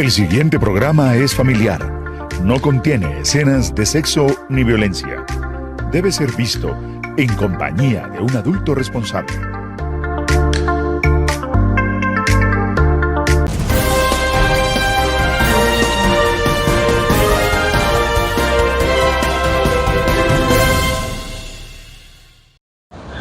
El siguiente programa es familiar. No contiene escenas de sexo ni violencia. Debe ser visto en compañía de un adulto responsable.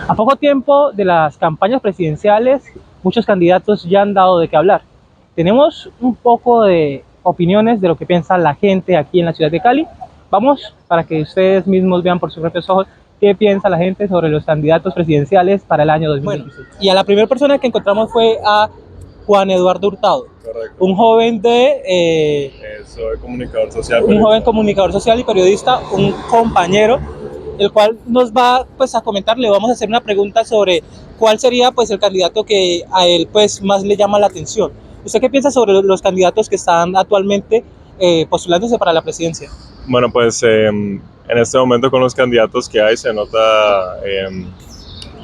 A poco tiempo de las campañas presidenciales, muchos candidatos ya han dado de qué hablar. Tenemos un poco de opiniones de lo que piensa la gente aquí en la ciudad de Cali. Vamos para que ustedes mismos vean por sus propios ojos qué piensa la gente sobre los candidatos presidenciales para el año 2026. Bueno, y a la primera persona que encontramos fue a Juan Eduardo Hurtado. Correcto. Un joven soy comunicador social. Un joven comunicador social y periodista, un compañero, el cual nos va pues a comentar. Le vamos a hacer una pregunta sobre cuál sería pues el candidato que a él pues más le llama la atención. ¿Usted qué piensa sobre los candidatos que están actualmente postulándose para la presidencia? Bueno, pues en este momento con los candidatos que hay se nota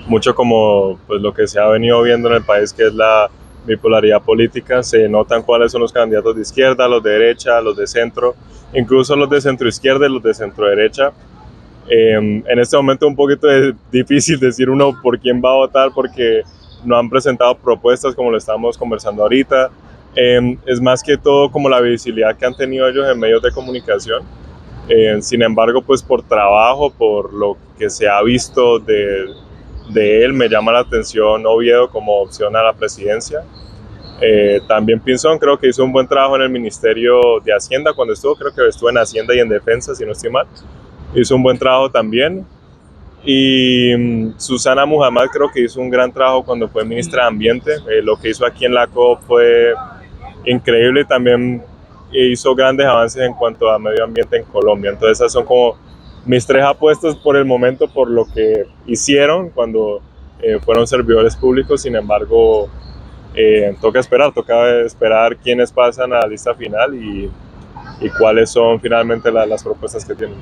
mucho como pues lo que se ha venido viendo en el país, que es la bipolaridad política. Se notan cuáles son los candidatos de izquierda, los de derecha, los de centro, incluso los de centro izquierda y los de centro derecha. En este momento es un poquito difícil decir uno por quién va a votar porque no han presentado propuestas como lo estamos conversando ahorita. Es más que todo como la visibilidad que han tenido ellos en medios de comunicación. Sin embargo, pues por trabajo, por lo que se ha visto de él, me llama la atención Oviedo como opción a la presidencia. También Pinzón creo que hizo un buen trabajo en el Ministerio de Hacienda cuando creo que estuvo en Hacienda y en Defensa, si no estoy mal. Hizo un buen trabajo también. Y Susana Muhammad creo que hizo un gran trabajo cuando fue ministra de Ambiente. Lo que hizo aquí en la COP fue increíble. También hizo grandes avances en cuanto a medio ambiente en Colombia. Entonces esas son como mis tres apuestas por el momento, por lo que hicieron cuando fueron servidores públicos. Sin embargo, toca esperar quiénes pasan a la lista final y cuáles son finalmente las propuestas que tienen.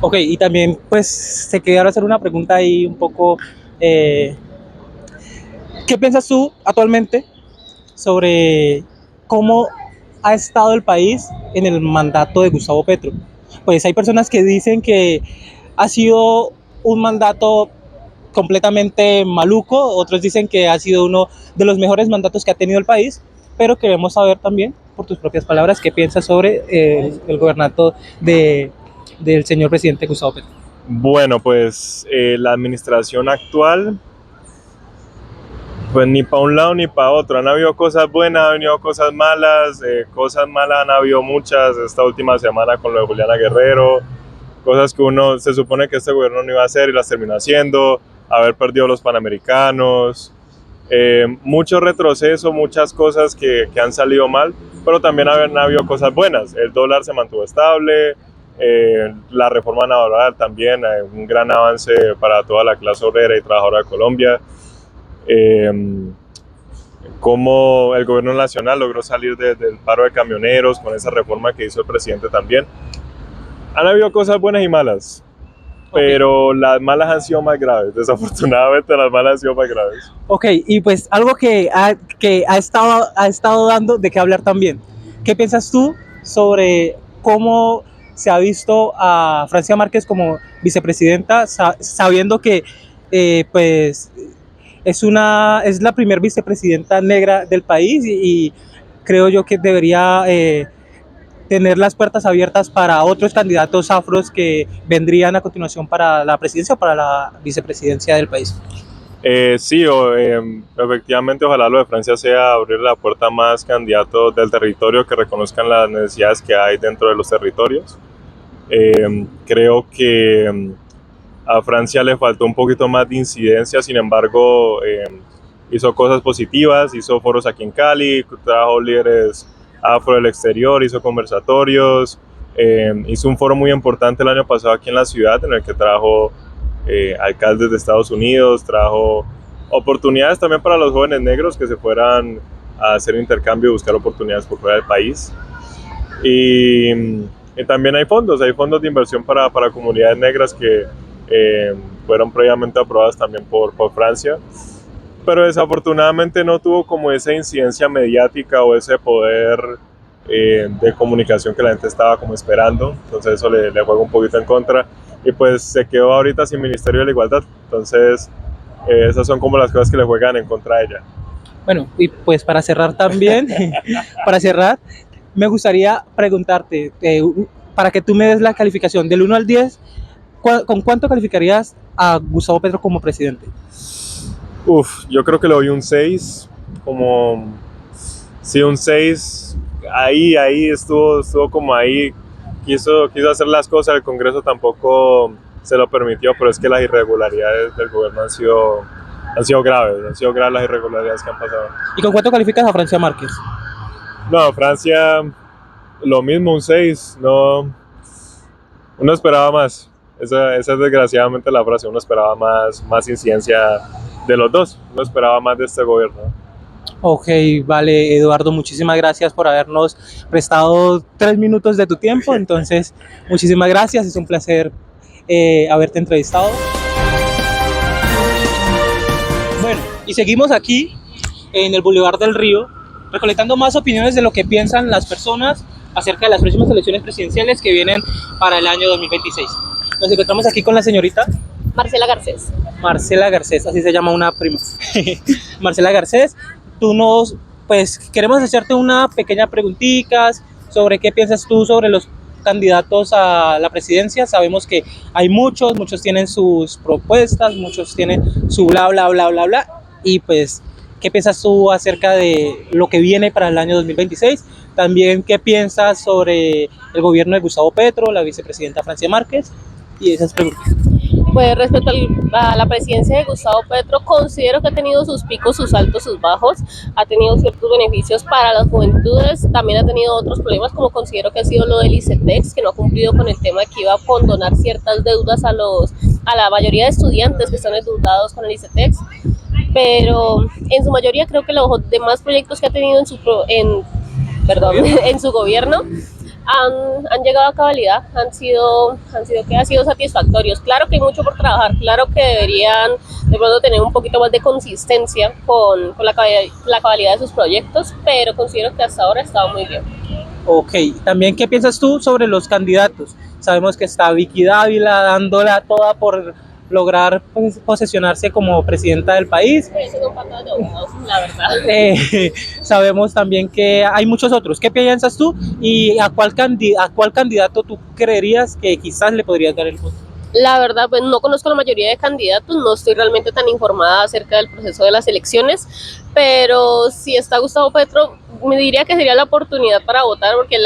Ok, y también pues se quería hacer una pregunta ahí un poco, ¿qué piensas tú actualmente sobre cómo ha estado el país en el mandato de Gustavo Petro? Pues hay personas que dicen que ha sido un mandato completamente maluco, otros dicen que ha sido uno de los mejores mandatos que ha tenido el país, pero queremos saber también, por tus propias palabras, qué piensas sobre el gobiernato del señor presidente Gustavo Petro. Bueno, pues la administración actual, pues ni para un lado ni para otro. Han habido cosas buenas, han habido cosas malas. Cosas malas han habido muchas esta última semana con lo de Juliana Guerrero. Cosas que uno se supone que este gobierno no iba a hacer y las terminó haciendo. Haber perdido los Panamericanos. Mucho retroceso, muchas cosas que han salido mal, pero también han habido cosas buenas. El dólar se mantuvo estable. La reforma laboral también, un gran avance para toda la clase obrera y trabajadora de Colombia. Cómo el gobierno nacional logró salir del paro de camioneros con esa reforma que hizo el presidente también. Han habido cosas buenas y malas, pero las malas han sido más graves. Desafortunadamente las malas han sido más graves. Ok, y pues algo que ha estado dando de qué hablar también. ¿Qué piensas tú sobre cómo se ha visto a Francia Márquez como vicepresidenta, sabiendo que pues es la primer vicepresidenta negra del país y creo yo que debería tener las puertas abiertas para otros candidatos afros que vendrían a continuación para la presidencia o para la vicepresidencia del país? Sí, efectivamente, ojalá lo de Francia sea abrir la puerta a más candidatos del territorio que reconozcan las necesidades que hay dentro de los territorios. Creo que a Francia le faltó un poquito más de incidencia, sin embargo, hizo cosas positivas, hizo foros aquí en Cali, trajo líderes afro del exterior, hizo conversatorios, hizo un foro muy importante el año pasado aquí en la ciudad en el que trajo alcaldes de Estados Unidos, trajo oportunidades también para los jóvenes negros que se fueran a hacer intercambio y buscar oportunidades por fuera del país. Y también hay fondos de inversión para comunidades negras que fueron previamente aprobadas también por Francia, pero desafortunadamente no tuvo como esa incidencia mediática o ese poder de comunicación que la gente estaba como esperando, entonces eso le juega un poquito en contra, y pues se quedó ahorita sin Ministerio de la Igualdad, entonces esas son como las cosas que le juegan en contra a ella. Bueno, y pues para cerrar también, para cerrar, me gustaría preguntarte, para que tú me des la calificación del 1 al 10, ¿con cuánto calificarías a Gustavo Petro como presidente? Yo creo que le doy un 6, como, sí, un 6, ahí estuvo como ahí, quiso hacer las cosas, el Congreso tampoco se lo permitió, pero es que las irregularidades del gobierno han sido graves las irregularidades que han pasado. ¿Y con cuánto calificas a Francia Márquez? No, Francia, lo mismo, un 6, no, uno esperaba más, esa es desgraciadamente la frase, uno esperaba más incidencia de los dos, uno esperaba más de este gobierno. Ok, vale, Eduardo, muchísimas gracias por habernos prestado 3 minutos de tu tiempo, entonces muchísimas gracias, es un placer haberte entrevistado. Bueno, y seguimos aquí en el Boulevard del Río, recolectando más opiniones de lo que piensan las personas acerca de las próximas elecciones presidenciales que vienen para el año 2026. Nos encontramos aquí con la señorita Marcela Garcés. Marcela Garcés, así se llama una prima. Marcela Garcés, pues queremos hacerte una pequeña preguntita sobre qué piensas tú sobre los candidatos a la presidencia. Sabemos que hay muchos tienen sus propuestas, muchos tienen su bla, bla, bla, bla, bla, y pues, ¿qué piensas tú acerca de lo que viene para el año 2026? También, ¿qué piensas sobre el gobierno de Gustavo Petro, la vicepresidenta Francia Márquez? Y esas preguntas. Pues respecto a la presidencia de Gustavo Petro, considero que ha tenido sus picos, sus altos, sus bajos, ha tenido ciertos beneficios para las juventudes, también ha tenido otros problemas, como considero que ha sido lo del ICETEX, que no ha cumplido con el tema de que iba a condonar ciertas deudas a la mayoría de estudiantes que están endeudados con el ICETEX, pero en su mayoría creo que los demás proyectos que ha tenido en su gobierno han llegado a cabalidad, han sido satisfactorios. Claro que hay mucho por trabajar, claro que deberían de pronto tener un poquito más de consistencia con la cabalidad de sus proyectos, pero considero que hasta ahora ha estado muy bien. Ok, también, ¿qué piensas tú sobre los candidatos? Sabemos que está Vicky Dávila dándola toda por lograr posesionarse como presidenta del país. Pues es un pato de abogados, la verdad. Sabemos también que hay muchos otros. ¿Qué piensas tú? ¿Y a cuál candidato tú creerías que quizás le podrías dar el voto? La verdad, pues no conozco la mayoría de candidatos, no estoy realmente tan informada acerca del proceso de las elecciones, pero si está Gustavo Petro, me diría que sería la oportunidad para votar, porque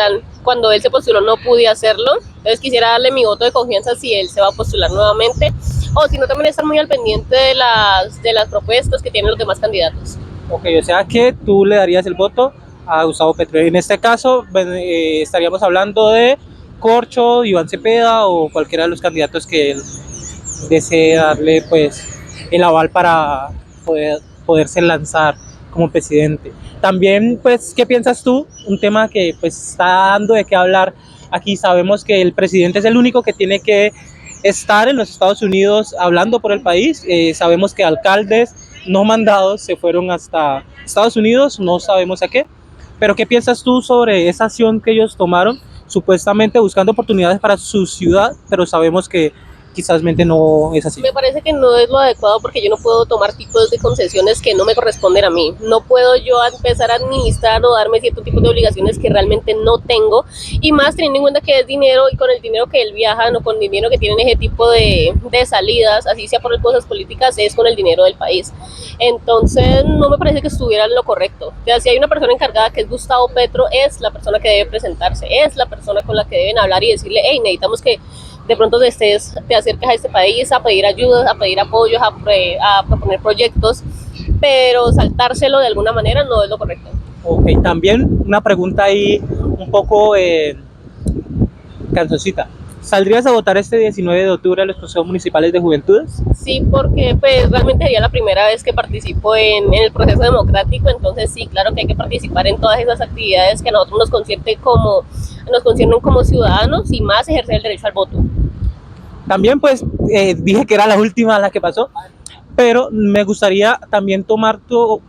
cuando él se postuló no pude hacerlo, entonces quisiera darle mi voto de confianza si él se va a postular nuevamente, o si no, también estar muy al pendiente de las propuestas que tienen los demás candidatos. Ok, o sea que tú le darías el voto a Gustavo Petro. En este caso, estaríamos hablando de Corcho, Iván Cepeda o cualquiera de los candidatos que él desee darle pues el aval para poderse lanzar como presidente. También, pues, ¿qué piensas tú? Un tema que pues está dando de qué hablar aquí. Sabemos que el presidente es el único que tiene que estar en los Estados Unidos hablando por el país. Sabemos que alcaldes no mandados se fueron hasta Estados Unidos, no sabemos a qué. Pero ¿qué piensas tú sobre esa acción que ellos tomaron, supuestamente buscando oportunidades para su ciudad, pero sabemos que quizás no es así? Me parece que no es lo adecuado, porque yo no puedo tomar tipos de concesiones que no me corresponden a mí. No puedo yo empezar a administrar o darme cierto tipo de obligaciones que realmente no tengo, y más teniendo en cuenta que es dinero, y con el dinero que él viaja, no con el dinero que tienen ese tipo de salidas, así sea por cosas políticas, es con el dinero del país. Entonces no me parece que estuviera en lo correcto. O sea, si hay una persona encargada, que es Gustavo Petro, es la persona que debe presentarse, es la persona con la que deben hablar y decirle: hey, necesitamos que de pronto te acerques a este país a pedir ayudas, a pedir apoyos, a proponer proyectos, pero saltárselo de alguna manera no es lo correcto. Ok, también una pregunta ahí un poco canzoncita. ¿Saldrías a votar este 19 de octubre a los consejos municipales de juventudes? Sí, porque pues realmente sería la primera vez que participo en el proceso democrático, entonces sí, claro que hay que participar en todas esas actividades que a nosotros nos conciernen como ciudadanos, y más ejercer el derecho al voto. También pues dije que era la última la que pasó, pero me gustaría también tomar tu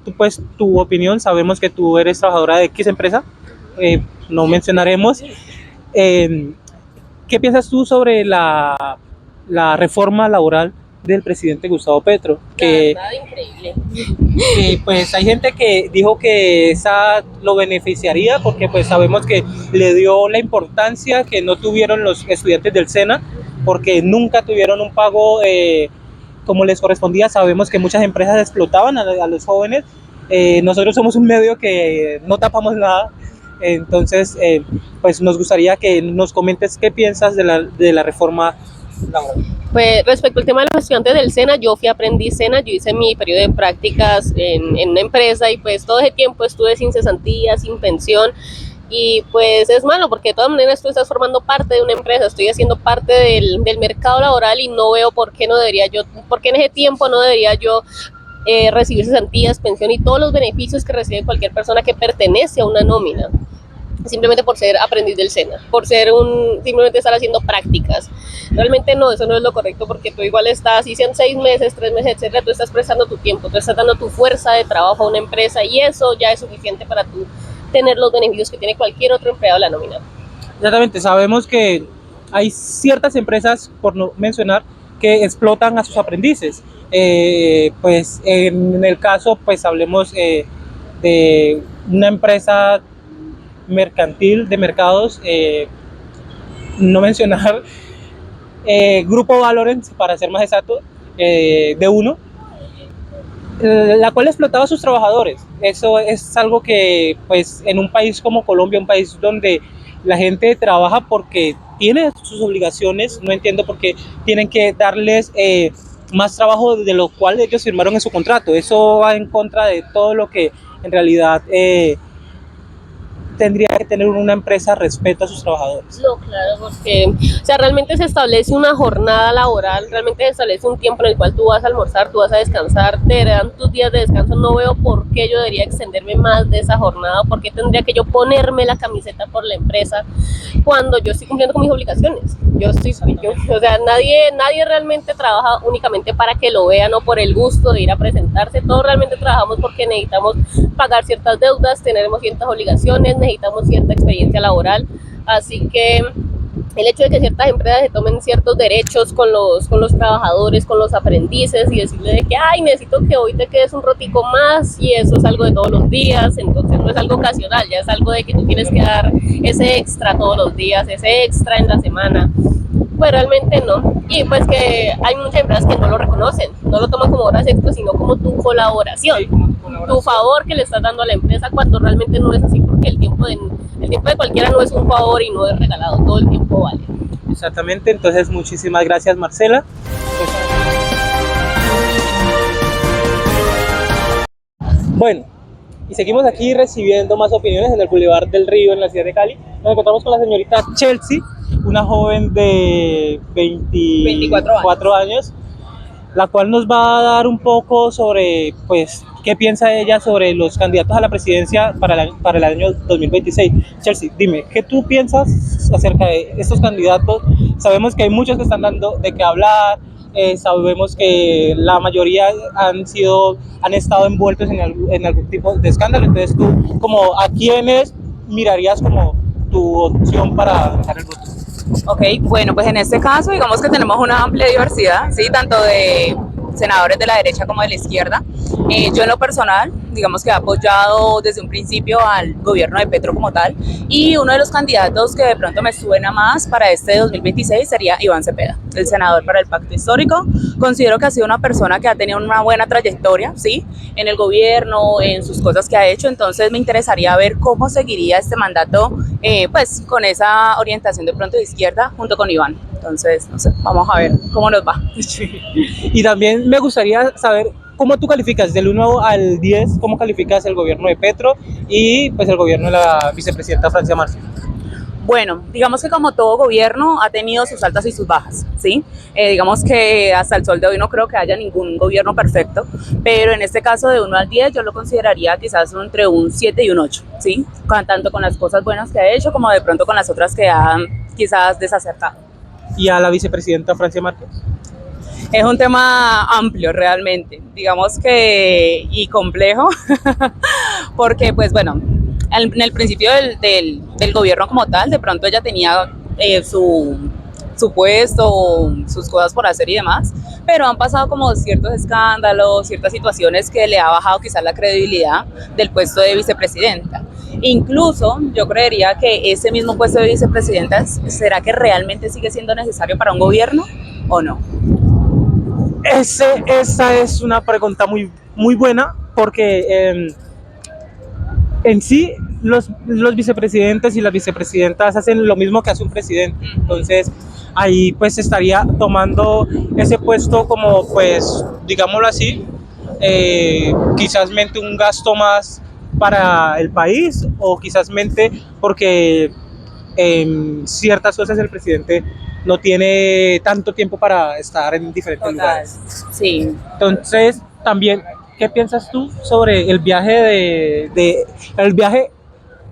opinión. Sabemos que tú eres trabajadora de X empresa. no mencionaremos. ¿Qué piensas tú sobre la reforma laboral del presidente Gustavo Petro? Nada, increíble. Pues hay gente que dijo que esa lo beneficiaría porque pues sabemos que le dio la importancia que no tuvieron los estudiantes del SENA, porque nunca tuvieron un pago como les correspondía. Sabemos que muchas empresas explotaban a los jóvenes. Nosotros somos un medio que no tapamos nada, entonces pues nos gustaría que nos comentes qué piensas de la reforma laboral. Pues respecto al tema de los estudiantes del SENA, yo fui aprendiz SENA, yo hice mi periodo de prácticas en una empresa y pues todo ese tiempo estuve sin cesantía, sin pensión. Y pues es malo porque de todas maneras tú estás formando parte de una empresa, estoy haciendo parte del mercado laboral y no veo por qué no debería yo, por qué en ese tiempo no debería yo recibir cesantías, pensión y todos los beneficios que recibe cualquier persona que pertenece a una nómina, simplemente por ser aprendiz del SENA, por ser simplemente estar haciendo prácticas. Realmente no, eso no es lo correcto porque tú igual estás, si sean 6 meses, 3 meses, etcétera, tú estás prestando tu tiempo, tú estás dando tu fuerza de trabajo a una empresa y eso ya es suficiente para tú tener los beneficios que tiene cualquier otro empleado de la nómina. Exactamente, sabemos que hay ciertas empresas, por no mencionar, que explotan a sus aprendices. Pues en el caso, pues hablemos de una empresa mercantil de mercados, no mencionar Grupo Valorant, para ser más exacto, de uno, la cual explotaba a sus trabajadores. Eso es algo que pues en un país como Colombia, un país donde la gente trabaja porque tiene sus obligaciones, no entiendo por qué tienen que darles más trabajo de lo cual ellos firmaron en su contrato. Eso va en contra de todo lo que en realidad tendría que tener una empresa respeto a sus trabajadores. No, claro, porque, o sea, realmente se establece una jornada laboral, realmente se establece un tiempo en el cual tú vas a almorzar, tú vas a descansar, te dan tus días de descanso. No veo por qué yo debería extenderme más de esa jornada, por qué tendría que yo ponerme la camiseta por la empresa cuando yo estoy cumpliendo con mis obligaciones. O sea, nadie realmente trabaja únicamente para que lo vean o por el gusto de ir a presentarse. Todos realmente trabajamos porque necesitamos pagar ciertas deudas, tenemos ciertas obligaciones, necesitamos cierta experiencia laboral, así que el hecho de que ciertas empresas se tomen ciertos derechos con los trabajadores, con los aprendices y decirle de que, ay, necesito que hoy te quedes un ratico más y eso es algo de todos los días, entonces no es algo ocasional, ya es algo de que tú tienes que dar ese extra todos los días, ese extra en la semana. Pues realmente no, y pues que hay muchas empresas que no lo reconocen, no lo toman como horas extras, sino como tu colaboración, tu favor que le estás dando a la empresa, cuando realmente no es así, porque el tiempo de cualquiera no es un favor y no es regalado, todo el tiempo vale. Exactamente, entonces muchísimas gracias, Marcela. Bueno, y seguimos aquí recibiendo más opiniones en el Boulevard del Río, en la ciudad de Cali. Nos encontramos con la señorita Chelsea, una joven de 24 años, la cual nos va a dar un poco sobre, pues, qué piensa ella sobre los candidatos a la presidencia para el año 2026. Chelsea, dime, ¿qué tú piensas acerca de estos candidatos? Sabemos que hay muchos que están dando de qué hablar, sabemos que la mayoría han estado envueltos en algún tipo de escándalo, entonces tú, como, ¿a quiénes mirarías como tu opción para ganar el voto? Ok, bueno, pues en este caso digamos que tenemos una amplia diversidad, ¿sí? Tanto de senadores de la derecha como de la izquierda. Yo en lo personal, digamos que he apoyado desde un principio al gobierno de Petro como tal, y uno de los candidatos que de pronto me suena más para este 2026 sería Iván Cepeda, el senador para el Pacto Histórico. Considero que ha sido una persona que ha tenido una buena trayectoria, ¿sí? En el gobierno, en sus cosas que ha hecho, entonces me interesaría ver cómo seguiría este mandato, pues con esa orientación de pronto de izquierda junto con Iván. Entonces, no sé, vamos a ver cómo nos va. Sí. Y también me gustaría saber cómo tú calificas del 1 al 10, cómo calificas el gobierno de Petro y pues el gobierno de la vicepresidenta Francia Márquez. Bueno, digamos que como todo gobierno ha tenido sus altas y sus bajas, ¿sí? Digamos que hasta el sol de hoy no creo que haya ningún gobierno perfecto, pero en este caso de 1 al 10 yo lo consideraría quizás entre un 7 y un 8, ¿sí? Tanto con las cosas buenas que ha hecho como de pronto con las otras que ha quizás desacertado. ¿Y a la vicepresidenta Francia Márquez? Es un tema amplio realmente, digamos que y complejo, porque pues bueno, en el principio del gobierno como tal, de pronto ella tenía su puesto, sus cosas por hacer y demás, pero han pasado como ciertos escándalos, ciertas situaciones que le ha bajado quizás la credibilidad del puesto de vicepresidenta. Incluso yo creería que ese mismo puesto de vicepresidenta, ¿será que realmente sigue siendo necesario para un gobierno o no? Esa es una pregunta muy buena porque en sí los vicepresidentes y las vicepresidentas hacen lo mismo que hace un presidente. Entonces ahí pues estaría tomando ese puesto como pues digámoslo así, quizás mente un gasto más para el país o quizás mente porque en ciertas cosas el presidente no tiene tanto tiempo para estar en diferentes lugares. Sí. Entonces, también, ¿qué piensas tú sobre el viaje el viaje?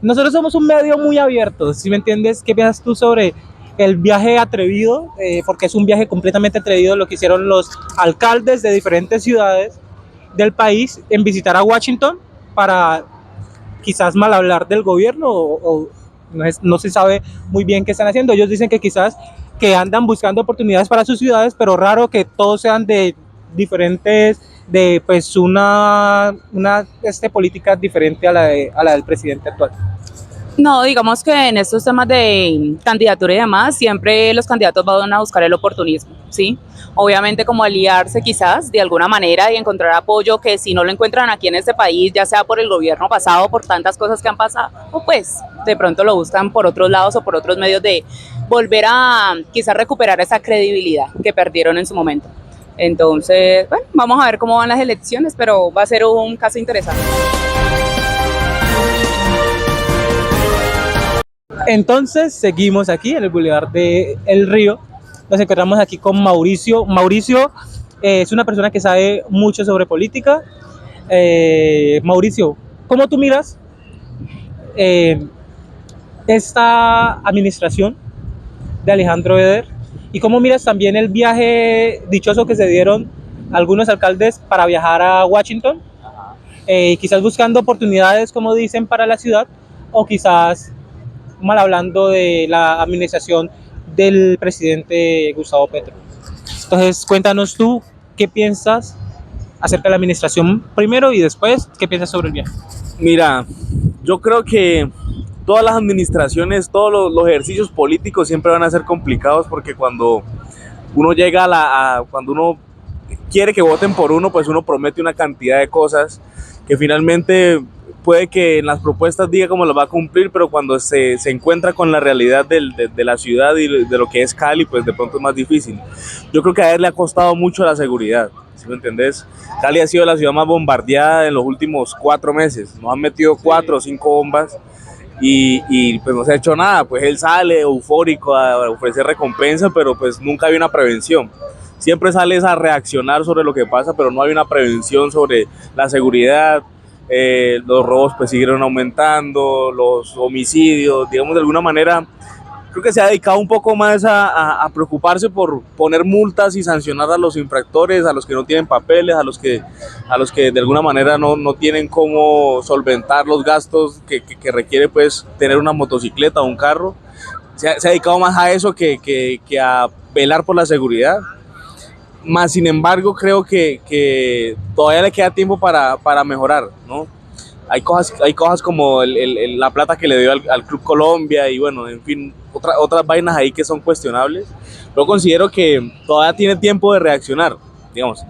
Nosotros somos un medio muy abierto, ¿sí me entiendes? ¿Qué piensas tú sobre el viaje atrevido? Porque es un viaje completamente atrevido lo que hicieron los alcaldes de diferentes ciudades del país en visitar a Washington para quizás mal hablar del gobierno o no se sabe muy bien qué están haciendo. Ellos dicen que quizás que andan buscando oportunidades para sus ciudades, pero raro que todos sean de diferentes, de pues una política diferente a la del presidente actual. No, digamos que en estos temas de candidatura y demás, siempre los candidatos van a buscar el oportunismo, ¿sí? Obviamente como aliarse quizás de alguna manera y encontrar apoyo que si no lo encuentran aquí en este país, ya sea por el gobierno pasado, por tantas cosas que han pasado, o pues de pronto lo buscan por otros lados o por otros medios de volver a quizás recuperar esa credibilidad que perdieron en su momento. Entonces, bueno, vamos a ver cómo van las elecciones, pero va a ser un caso interesante. Entonces seguimos aquí en el Boulevard de El Río. Nos encontramos aquí con Mauricio. Mauricio es una persona que sabe mucho sobre política. Mauricio, ¿cómo tú miras esta administración de Alejandro Eder? ¿Y cómo miras también el viaje dichoso que se dieron algunos alcaldes para viajar a Washington? Quizás buscando oportunidades, como dicen, para la ciudad, o quizás mal hablando de la administración del presidente Gustavo Petro. Entonces, cuéntanos tú qué piensas acerca de la administración primero y después qué piensas sobre el viaje. Mira, yo creo que todas las administraciones, todos los ejercicios políticos siempre van a ser complicados porque cuando uno llega cuando uno quiere que voten por uno, pues uno promete una cantidad de cosas que finalmente puede que en las propuestas diga cómo lo va a cumplir, pero cuando se encuentra con la realidad de la ciudad y de lo que es Cali, pues de pronto es más difícil. Yo creo que a él le ha costado mucho la seguridad, ¿sí me entendés? Cali ha sido la ciudad más bombardeada en los últimos 4 meses, nos han metido 4 o 5 bombas y pues no se ha hecho nada, pues él sale eufórico a ofrecer recompensa, pero pues nunca hay una prevención. Siempre sales a reaccionar sobre lo que pasa, pero no hay una prevención sobre la seguridad. Los robos pues siguieron aumentando, los homicidios, digamos de alguna manera, creo que se ha dedicado un poco más a preocuparse por poner multas y sancionar a los infractores, a los que no tienen papeles, a los que de alguna manera no tienen cómo solventar los gastos que requiere pues tener una motocicleta o un carro. Se ha dedicado más a eso que a velar por la seguridad. Más sin embargo, creo que todavía le queda tiempo para mejorar, ¿no? Hay cosas como la plata que le dio al Club Colombia y bueno, en fin, otras vainas ahí que son cuestionables. Yo considero que todavía tiene tiempo de reaccionar, digamos,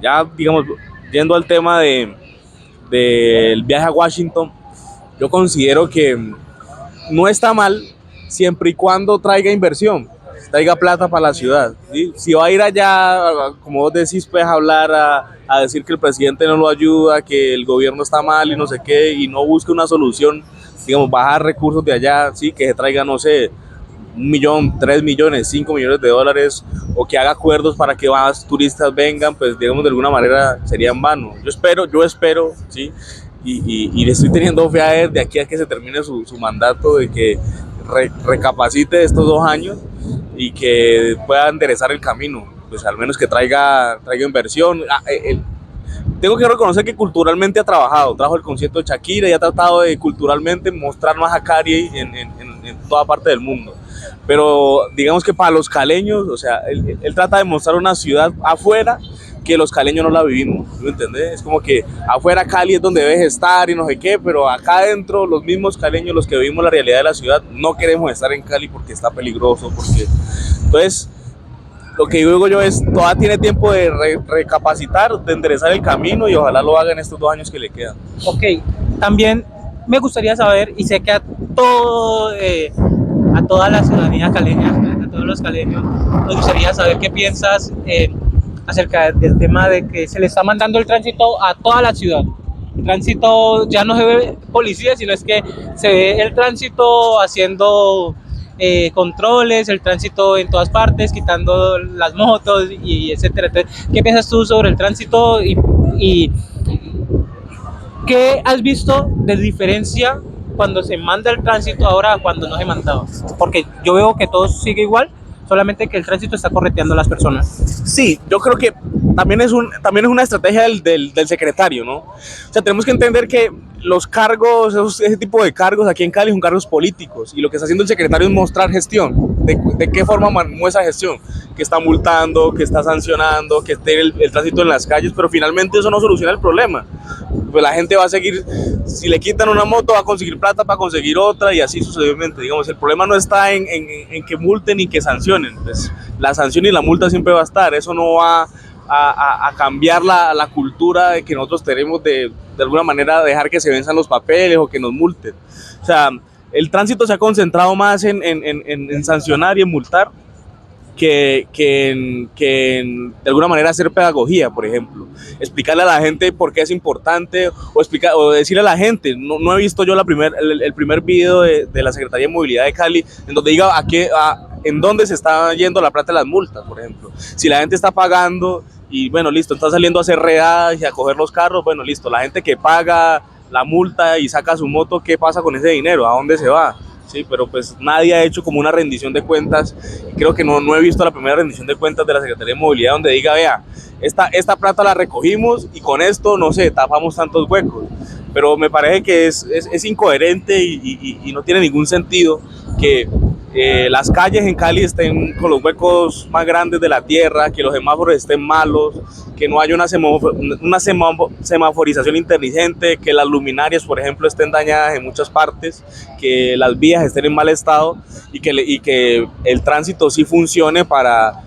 yendo al tema del viaje a Washington, yo considero que no está mal siempre y cuando traiga inversión, traiga plata para la ciudad, ¿sí? Si va a ir allá, como vos decís, pues a hablar, a decir que el presidente no lo ayuda, que el gobierno está mal y no sé qué, y no busca una solución, digamos, bajar recursos de allá, ¿sí? Que se traiga, no sé, 1 millón, 3 millones, 5 millones de dólares, o que haga acuerdos para que más turistas vengan, pues digamos de alguna manera sería en vano. Yo espero, ¿sí? Y le estoy teniendo fe a él de aquí a que se termine su mandato, de que recapacite estos 2 años y que pueda enderezar el camino, pues al menos que traiga inversión. tengo que reconocer que culturalmente ha trabajado, trajo el concierto de Shakira y ha tratado de culturalmente mostrar más a Cali en toda parte del mundo. Pero digamos que para los caleños, o sea, él trata de mostrar una ciudad afuera que los caleños no la vivimos, ¿me entendés? Es como que afuera Cali es donde debes estar y no sé qué, pero acá adentro los mismos caleños, los que vivimos la realidad de la ciudad, no queremos estar en Cali porque está peligroso, porque... Entonces, lo que digo yo es, todavía tiene tiempo de recapacitar, de enderezar el camino y ojalá lo haga en estos 2 años que le quedan. Ok, también me gustaría saber, y sé que a toda la ciudadanía caleña, a todos los caleños, nos gustaría saber qué piensas acerca del tema de que se le está mandando el tránsito a toda la ciudad. El tránsito ya no se ve policía, sino es que se ve el tránsito haciendo controles, el tránsito en todas partes, quitando las motos y etcétera. Entonces, ¿qué piensas tú sobre el tránsito y qué has visto de diferencia cuando se manda el tránsito ahora a cuando no se mandaba? Porque yo veo que todo sigue igual, solamente que el tránsito está correteando a las personas. Sí, yo creo que también es una estrategia del secretario, ¿no? O sea, tenemos que entender que los cargos, ese tipo de cargos aquí en Cali son cargos políticos y lo que está haciendo el secretario es mostrar gestión. ¿De qué forma muestra gestión? Que está multando, que está sancionando, que esté el tránsito en las calles, pero finalmente eso no soluciona el problema. Pues la gente va a seguir, si le quitan una moto va a conseguir plata para conseguir otra y así sucesivamente. Digamos, el problema no está en que multen y que sancionen. Pues la sanción y la multa siempre va a estar, eso no va a cambiar la cultura de que nosotros tenemos de alguna manera dejar que se venzan los papeles o que nos multen. O sea, el tránsito se ha concentrado más en sancionar y en multar que en de alguna manera hacer pedagogía, por ejemplo. Explicarle a la gente por qué es importante o decirle a la gente, no he visto yo el primer video de la Secretaría de Movilidad de Cali en donde diga en dónde se está yendo la plata de las multas, por ejemplo. Si la gente está pagando y bueno, listo, está saliendo a hacer redadas y a coger los carros, bueno, listo, la gente que paga la multa y saca su moto, ¿qué pasa con ese dinero? ¿A dónde se va? Sí, pero pues nadie ha hecho como una rendición de cuentas. Creo que no he visto la primera rendición de cuentas de la Secretaría de Movilidad donde diga, vea, esta plata la recogimos y con esto, no sé, tapamos tantos huecos. Pero me parece que es incoherente y no tiene ningún sentido que las calles en Cali estén con los huecos más grandes de la tierra, que los semáforos estén malos, que no haya una semaforización inteligente, que las luminarias, por ejemplo, estén dañadas en muchas partes, que las vías estén en mal estado y que el tránsito sí funcione para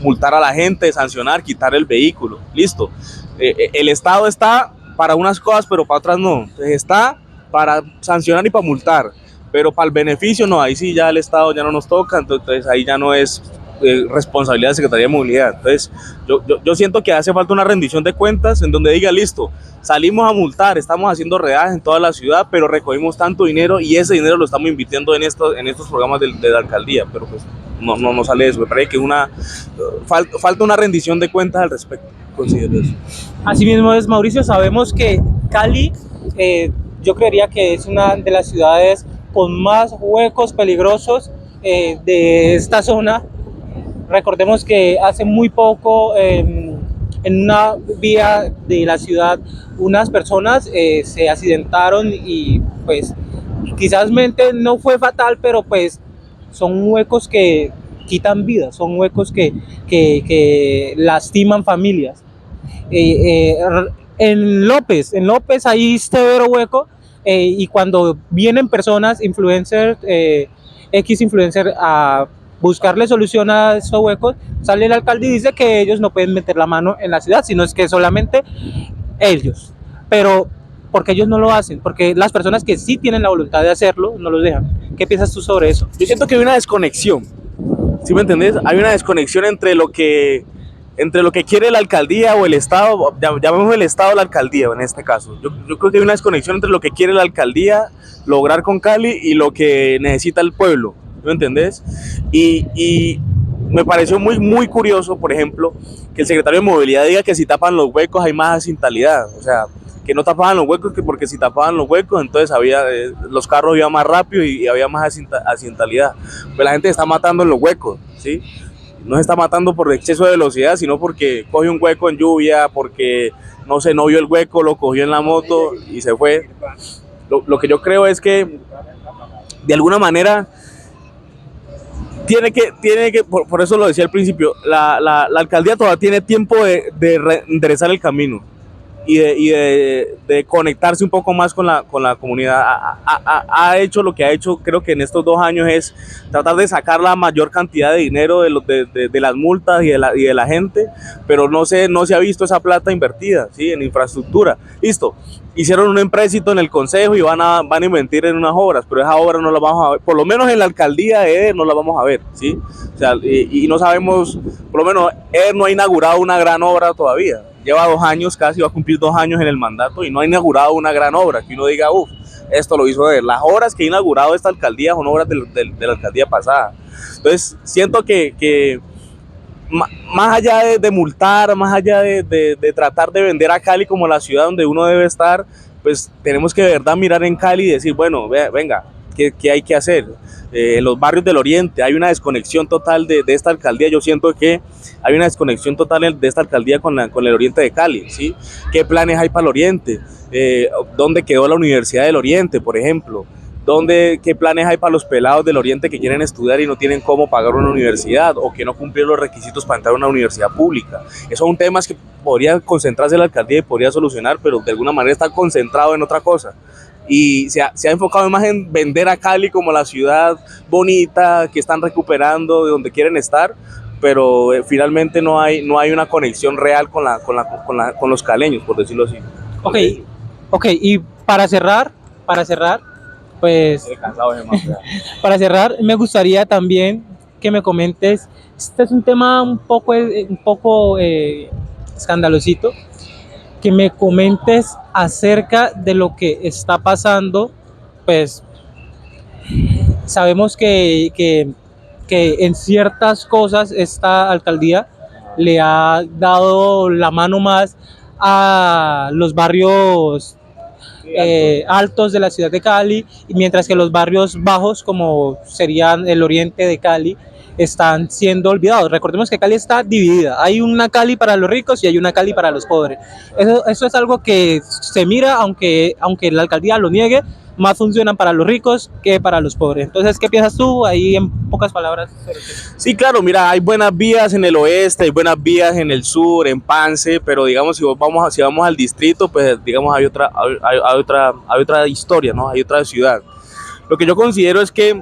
multar a la gente, sancionar, quitar el vehículo. Listo. El Estado está para unas cosas, pero para otras no. Entonces, está para sancionar y para multar, pero para el beneficio no, ahí sí ya el Estado ya no nos toca, entonces ahí ya no es responsabilidad de la Secretaría de Movilidad. Entonces yo siento que hace falta una rendición de cuentas en donde diga, listo, salimos a multar, estamos haciendo redadas en toda la ciudad, pero recogimos tanto dinero y ese dinero lo estamos invirtiendo en estos programas de la alcaldía, pero pues no sale eso. Me parece que falta una rendición de cuentas al respecto, considero eso. Así mismo es, Mauricio, sabemos que Cali, yo creería que es una de las ciudades con más huecos peligrosos de esta zona. Recordemos que hace muy poco en una vía de la ciudad unas personas se accidentaron y pues quizás no fue fatal, pero pues son huecos que quitan vidas, son huecos que lastiman familias. En López hay severo hueco. Y cuando vienen personas, influencers, X influencer, a buscarle solución a esos huecos, sale el alcalde y dice que ellos no pueden meter la mano en la ciudad, sino es que solamente ellos. Pero, ¿por qué ellos no lo hacen? Porque las personas que sí tienen la voluntad de hacerlo, no los dejan. ¿Qué piensas tú sobre eso? Yo siento que hay una desconexión, ¿sí me entendés? Hay una desconexión entre lo que quiere la alcaldía o el Estado, llamemos el Estado o la alcaldía en este caso. Yo creo que hay una desconexión entre lo que quiere la alcaldía lograr con Cali y lo que necesita el pueblo, ¿me entendés? Y me pareció muy, muy curioso, por ejemplo, que el secretario de Movilidad diga que si tapan los huecos hay más accidentalidad, o sea, que no tapaban los huecos, porque si tapaban los huecos entonces los carros iban más rápido y había más accidentalidad. Pues la gente está matando en los huecos, ¿sí? no se está matando por exceso de velocidad, sino porque coge un hueco en lluvia, porque no sé, no vio el hueco, lo cogió en la moto y se fue. Lo que yo creo es que de alguna manera tiene que por eso lo decía al principio, la alcaldía todavía tiene tiempo de enderezar el camino y de conectarse un poco más con la comunidad. Ha hecho lo que ha hecho, creo que en estos 2 años, es tratar de sacar la mayor cantidad de dinero de las multas y de la gente, pero no se ha visto esa plata invertida, ¿sí? En infraestructura. Listo, hicieron un empréstito en el consejo y van a invertir en unas obras, pero esa obra no la vamos a ver, por lo menos en la alcaldía de Eder no la vamos a ver, ¿sí? O sea, y no sabemos, por lo menos Eder no ha inaugurado una gran obra todavía. Lleva 2 años casi, va a cumplir 2 años en el mandato y no ha inaugurado una gran obra, que uno diga, esto lo hizo él. Las obras que ha inaugurado esta alcaldía son obras de la alcaldía pasada. Entonces, siento que más allá de multar, más allá de tratar de vender a Cali como la ciudad donde uno debe estar, pues tenemos que de verdad mirar en Cali y decir, bueno, venga, ¿qué hay que hacer? En los barrios del Oriente hay una desconexión total de esta alcaldía. Yo siento que hay una desconexión total de esta alcaldía con el Oriente de Cali, ¿sí? ¿Qué planes hay para el Oriente? ¿Dónde quedó la Universidad del Oriente, por ejemplo? ¿Qué planes hay para los pelados del Oriente que quieren estudiar y no tienen cómo pagar una universidad o que no cumplieron los requisitos para entrar a una universidad pública? Esos son temas que podría concentrarse la alcaldía y podría solucionar, pero de alguna manera está concentrado en otra cosa. Y se ha enfocado más en vender a Cali como la ciudad bonita que están recuperando, de donde quieren estar, pero finalmente no hay una conexión real con los caleños, por decirlo así. Ok, y para cerrar, pues, para cerrar, me gustaría también que me comentes, este es un tema un poco escandalosito, que me comentes acerca de lo que está pasando. Pues sabemos que en ciertas cosas esta alcaldía le ha dado la mano más a los barrios altos de la ciudad de Cali, y mientras que los barrios bajos, como serían el oriente de Cali, están siendo olvidados. Recordemos que Cali está dividida, hay una Cali para los ricos y hay una Cali para los pobres. Eso es algo que se mira, aunque la alcaldía lo niegue, más funcionan para los ricos que para los pobres. Entonces, ¿qué piensas tú ahí en pocas palabras? Sí, claro, mira, hay buenas vías en el oeste, hay buenas vías en el sur, en Pance, pero digamos, si vamos al distrito, pues digamos hay otra historia, ¿no? Hay otra ciudad. Lo que yo considero es que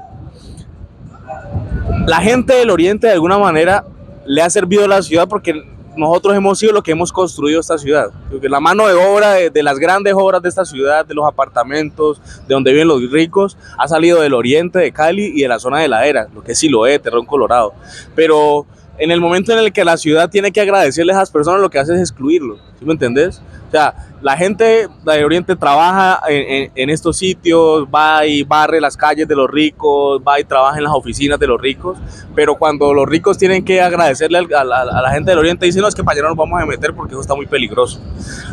la gente del Oriente de alguna manera le ha servido a la ciudad porque nosotros hemos sido lo que hemos construido esta ciudad. Porque la mano de obra de las grandes obras de esta ciudad, de los apartamentos, de donde viven los ricos, ha salido del Oriente de Cali y de la zona de la Era, lo que es Siloé, Terrón Colorado. Pero en el momento en el que la ciudad tiene que agradecerles a esas personas, lo que hace es excluirlos, ¿sí me entendés? O sea, la gente de Oriente trabaja en estos sitios, va y barre las calles de los ricos, va y trabaja en las oficinas de los ricos, pero cuando los ricos tienen que agradecerle a la gente del Oriente, dicen, no, es que para allá no nos vamos a meter porque eso está muy peligroso.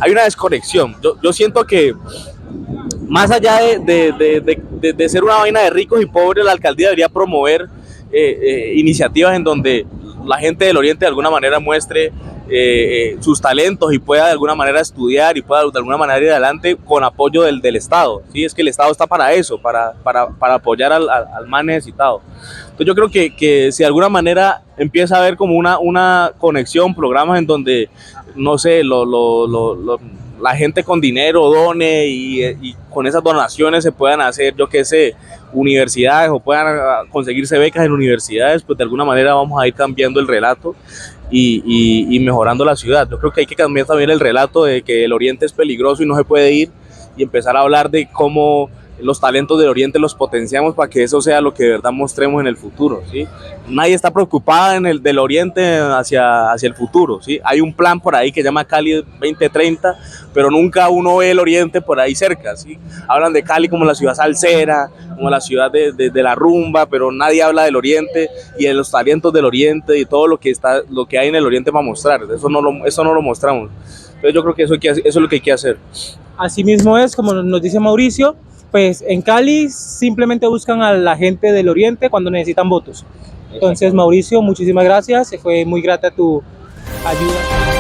Hay una desconexión. Yo siento que más allá de ser una vaina de ricos y pobres, la alcaldía debería promover iniciativas en donde la gente del Oriente de alguna manera muestre sus talentos y pueda de alguna manera estudiar y pueda de alguna manera ir adelante con apoyo del Estado. ¿Sí? Es que el Estado está para eso, para apoyar al más necesitado. Entonces yo creo que si de alguna manera empieza a haber como una conexión, programas en donde, no sé, la gente con dinero done y con esas donaciones se puedan hacer, yo qué sé, universidades o puedan conseguirse becas en universidades, pues de alguna manera vamos a ir cambiando el relato y mejorando la ciudad. Yo creo que hay que cambiar también el relato de que el Oriente es peligroso y no se puede ir, y empezar a hablar de cómo los talentos del Oriente los potenciamos para que eso sea lo que de verdad mostremos en el futuro, ¿sí? Nadie está preocupado del Oriente hacia el futuro, ¿sí? Hay un plan por ahí que se llama Cali 2030, pero nunca uno ve el Oriente por ahí cerca, ¿sí? Hablan de Cali como la ciudad salsera, como la ciudad de la rumba, pero nadie habla del Oriente y de los talentos del Oriente y todo lo que hay en el Oriente para mostrar. Eso no lo mostramos. Entonces yo creo que eso es lo que hay que hacer. Así mismo es, como nos dice Mauricio. pues en Cali simplemente buscan a la gente del oriente cuando necesitan votos. Entonces, Mauricio, muchísimas gracias, fue muy grata tu ayuda.